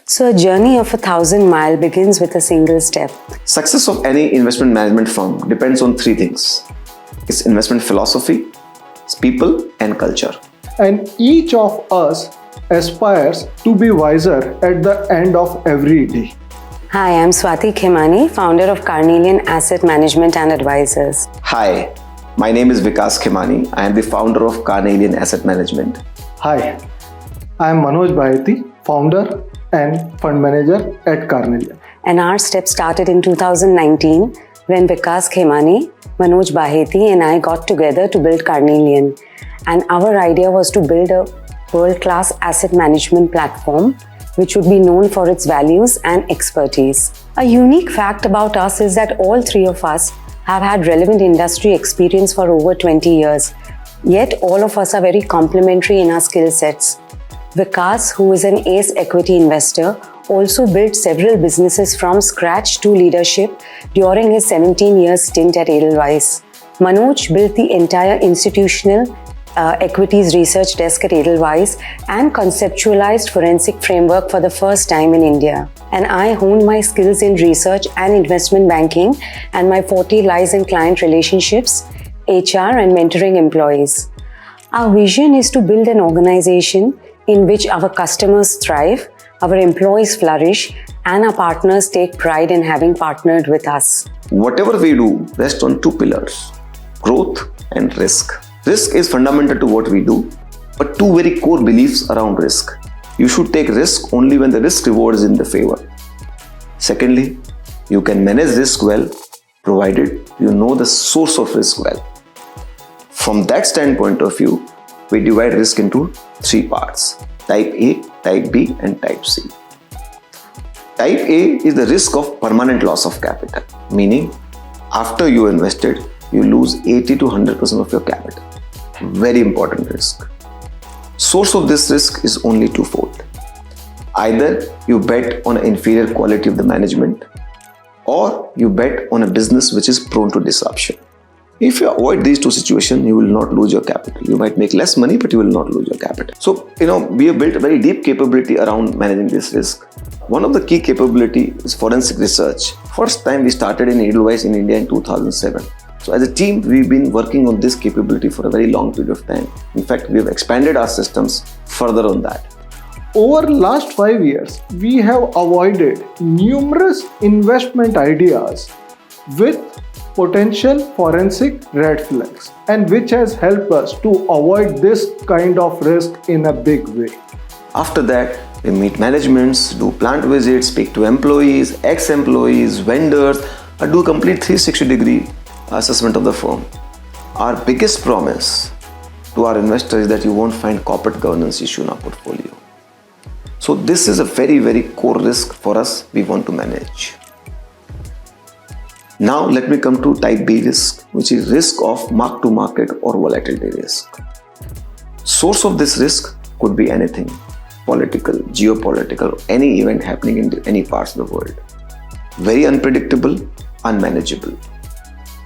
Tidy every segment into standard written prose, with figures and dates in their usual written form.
So a journey of 1,000 miles begins with a single step. Success of any investment management firm depends on three things: its investment philosophy, its people, and culture. And each of us aspires to be wiser at the end of every day. Hi, I'm Swati Khemani, founder of Carnelian Asset Management and Advisors. Hi, my name is Vikas Khemani. I am the founder of Carnelian Asset Management. Hi, I am Manoj Baheti, founder and fund manager at Carnelian. And our step started in 2019 when Vikas Khemani, Manoj Baheti and I got together to build Carnelian. And our idea was to build a world-class asset management platform which would be known for its values and expertise. A unique fact about us is that all three of us have had relevant industry experience for over 20 years. Yet all of us are very complementary in our skill sets. Vikas, who is an ace equity investor, also built several businesses from scratch to leadership during his 17-year stint at Edelweiss. Manoj built the entire institutional equities research desk at Edelweiss and conceptualized forensic framework for the first time in India. And I honed my skills in research and investment banking, and my forte lies in client relationships, HR and mentoring employees. Our vision is to build an organization in which our customers thrive, our employees flourish, and our partners take pride in having partnered with us. Whatever we do rests on two pillars: growth and risk. Risk is fundamental to what we do, but two very core beliefs around risk. You should take risk only when the risk reward is in the favor. Secondly, you can manage risk well, provided you know the source of risk well. From that standpoint of view, we divide risk into three parts: Type A, Type B, and Type C. Type A is the risk of permanent loss of capital, meaning after you invested, you lose 80 to 100% of your capital. Very important risk. Source of this risk is only twofold. Either you bet on an inferior quality of the management, or you bet on a business which is prone to disruption. If you avoid these two situations, you will not lose your capital. You might make less money, but you will not lose your capital. So, we have built a very deep capability around managing this risk. One of the key capability is forensic research. First time we started in Edelweiss in India in 2007. So as a team, we've been working on this capability for a very long period of time. In fact, we have expanded our systems further on that. Over last 5 years, we have avoided numerous investment ideas with potential forensic red flags, and which has helped us to avoid this kind of risk in a big way. After that, we meet managements, do plant visits, speak to employees, ex-employees, vendors, and do a complete 360-degree assessment of the firm. Our biggest promise to our investors is that you won't find corporate governance issue in our portfolio. So this is a very, very core risk for us we want to manage. Now let me come to type B risk, which is risk of mark-to-market or volatility risk. Source of this risk could be anything: political, geopolitical, any event happening in any parts of the world. Very unpredictable, unmanageable.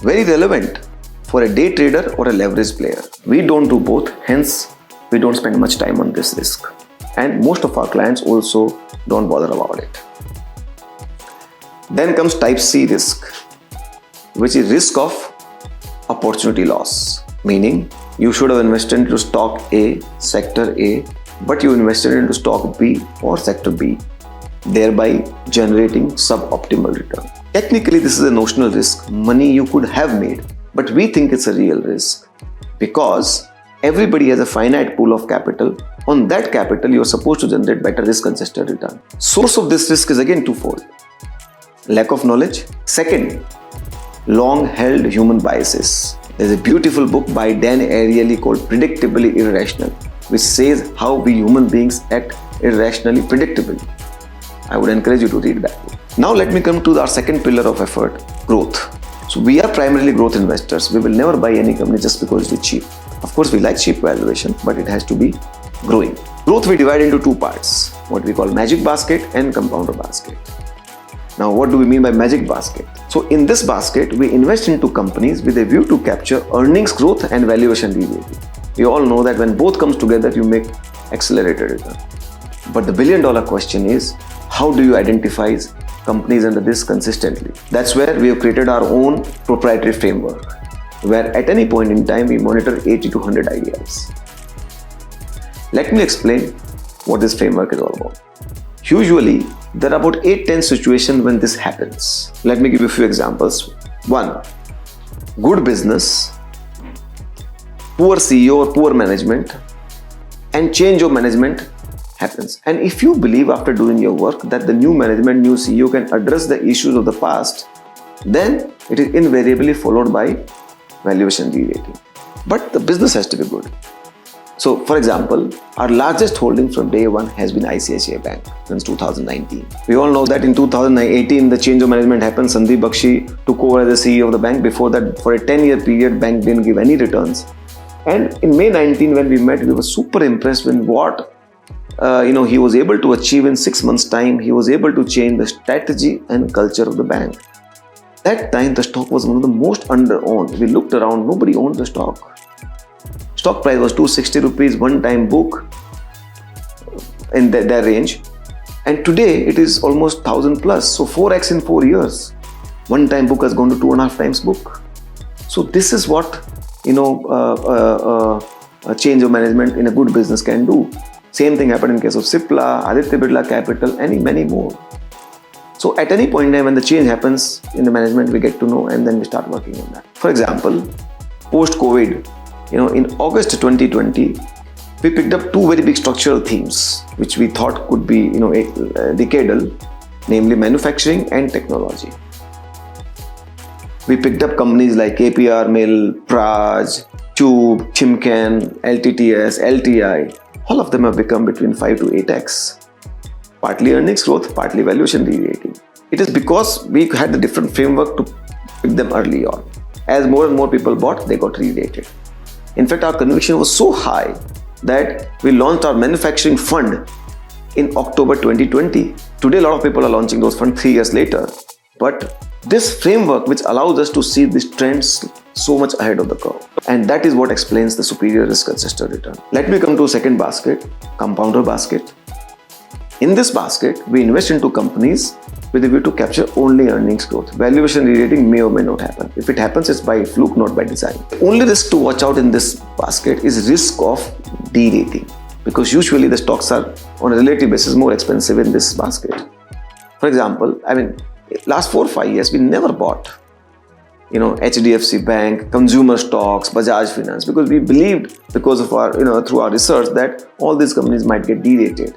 Very relevant for a day trader or a leverage player. We don't do both, hence we don't spend much time on this risk. And most of our clients also don't bother about it. Then comes type C risk, which is risk of opportunity loss, meaning you should have invested into stock A, sector A, but you invested into stock B or sector B, thereby generating suboptimal return. Technically, this is a notional risk, money you could have made, but we think it's a real risk because everybody has a finite pool of capital. On that capital, you are supposed to generate better risk-adjusted return. Source of this risk is again twofold: lack of knowledge. Second, long-held human biases. There's a beautiful book by Dan Ariely called Predictably Irrational, which says how we human beings act irrationally predictably. I would encourage you to read that book. Now let me come to our second pillar of effort: growth. So we are primarily growth investors. We will never buy any company just because it's cheap. Of course, we like cheap valuation, but it has to be growing. Growth we divide into two parts, what we call magic basket and compounder basket. Now, what do we mean by magic basket? So in this basket, we invest into companies with a view to capture earnings growth and valuation re-rating. We all know that when both comes together, you make accelerated return. But the billion-dollar question is, how do you identify companies under this consistently? That's where we have created our own proprietary framework, where at any point in time, we monitor 80 to 100 ideas. Let me explain what this framework is all about. Usually, there are about 8-10 situations when this happens. Let me give you a few examples. 1. Good business, poor CEO or poor management, and change of management happens. And if you believe after doing your work that the new management, new CEO can address the issues of the past, then it is invariably followed by valuation re-rating. But the business has to be good. So, for example, our largest holding from day one has been ICICI Bank since 2019. We all know that in 2018, the change of management happened. Sandeep Bakshi took over as the CEO of the bank. Before that, for a 10-year period, bank didn't give any returns. And in May 19, when we met, we were super impressed with what he was able to achieve in 6 months' time. He was able to change the strategy and culture of the bank. That time, the stock was one of the most under-owned. We looked around, nobody owned the stock. Stock price was 260 rupees, one-time book in that range. And today, it is almost 1,000 plus. So 4x in 4 years. One-time book has gone to 2.5 times book. So this is what a change of management in a good business can do. Same thing happened in case of Cipla, Aditya Birla Capital, and many more. So at any point in time when the change happens in the management, we get to know and then we start working on that. For example, post-COVID, in August 2020, we picked up 2 very big structural themes which we thought could be decadal, namely manufacturing and technology. We picked up companies like APR Mill, Praj, Tube, Timken, LTTS, LTI. All of them have become between 5 to 8x. Partly earnings growth, partly valuation re-rating. It is because we had the different framework to pick them early on. As more and more people bought, they got re-rated. In fact, our conviction was so high that we launched our manufacturing fund in October 2020. Today, a lot of people are launching those funds 3 years later. But this framework, which allows us to see these trends so much ahead of the curve. And that is what explains the superior risk-adjusted return. Let me come to a second basket, compounder basket. In this basket, we invest into companies with a view to capture only earnings growth. Valuation re-rating may or may not happen. If it happens, it's by fluke, not by design. The only risk to watch out in this basket is risk of de-rating, because usually the stocks are on a relative basis more expensive in this basket. For example, last 4 or 5 years, we never bought HDFC Bank, consumer stocks, Bajaj Finance, because we believed, because of our, through our research, that all these companies might get de-rated.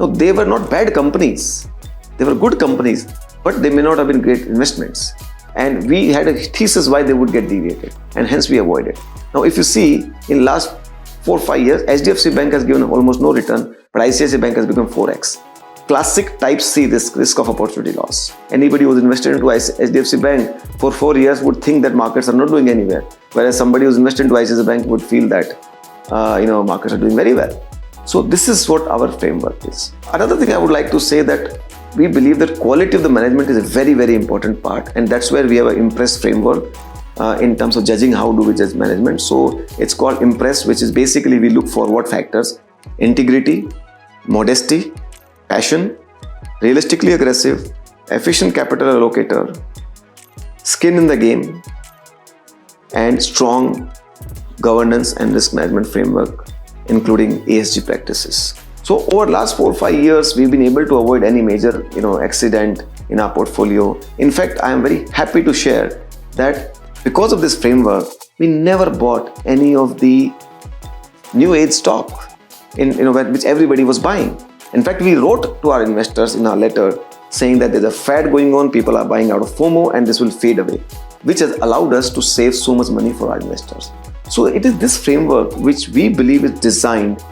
No, they were not bad companies. They were good companies, but they may not have been great investments. And we had a thesis why they would get de-rated, and hence we avoided. Now, if you see, in last 4 or 5 years, HDFC Bank has given almost no return, but ICICI Bank has become 4x. Classic type C risk of opportunity loss. Anybody who's invested into HDFC Bank for 4 years would think that markets are not doing anywhere, whereas somebody who's invested into ICICI Bank would feel that markets are doing very well. So this is what our framework is. Another thing I would like to say that we believe that quality of the management is a very, very important part, and that's where we have an IMPRESS framework in terms of judging how do we judge management. So it's called IMPRESS, which is basically we look for what factors: integrity, modesty, passion, realistically aggressive, efficient capital allocator, skin in the game, and strong governance and risk management framework, including ESG practices. So over last 4 or 5 years, we've been able to avoid any major, accident in our portfolio. In fact, I am very happy to share that because of this framework, we never bought any of the new age stock which everybody was buying. In fact, we wrote to our investors in our letter saying that there's a fad going on, people are buying out of FOMO and this will fade away, which has allowed us to save so much money for our investors. So it is this framework which we believe is designed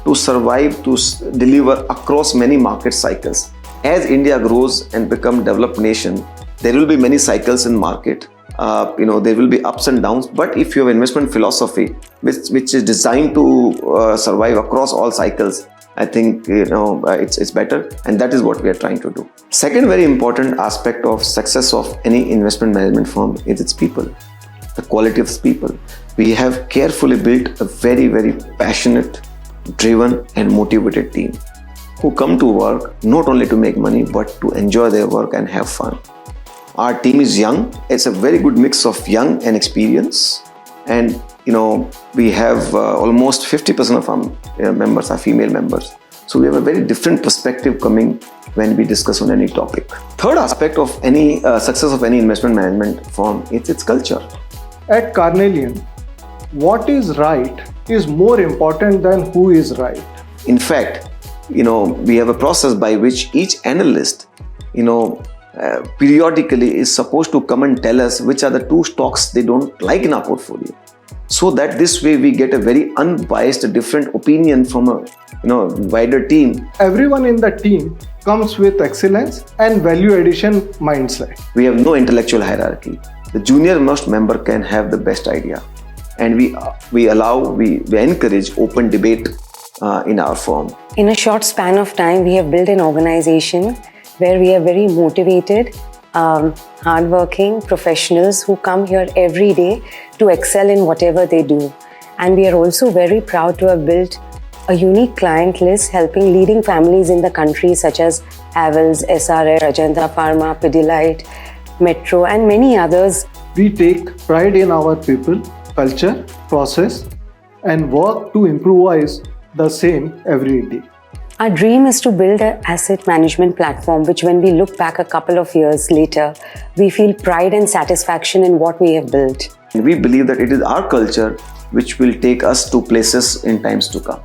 to survive, to deliver across many market cycles. As India grows and become a developed nation, there will be many cycles in market. There will be ups and downs, but if you have investment philosophy which is designed to survive across all cycles, I think it's better, and that is what we are trying to do. Second very important aspect of success of any investment management firm is its people, the quality of its people. We have carefully built a very, very passionate, driven and motivated team who come to work not only to make money but to enjoy their work and have fun. Our team is young. It's a very good mix of young and experience, and we have almost 50% of our members are female members. So we have a very different perspective coming when we discuss on any topic. Third aspect of any success of any investment management firm is its culture. At Carnelian, what is right is more important than who is right. In fact, we have a process by which each analyst, periodically is supposed to come and tell us which are the 2 stocks they don't like in our portfolio. So that this way we get a very unbiased, different opinion from a wider team. Everyone in the team comes with excellence and value addition mindset. We have no intellectual hierarchy. The junior most member can have the best idea, and we encourage open debate in our firm. In a short span of time, we have built an organization where we are very motivated, hardworking professionals who come here every day to excel in whatever they do. And we are also very proud to have built a unique client list helping leading families in the country such as Havells, SRA, Ajanta Pharma, Pidilite, Metro and many others. We take pride in our people, culture, process and work to improvise the same every day. Our dream is to build an asset management platform which when we look back a couple of years later, we feel pride and satisfaction in what we have built. We believe that it is our culture which will take us to places in times to come.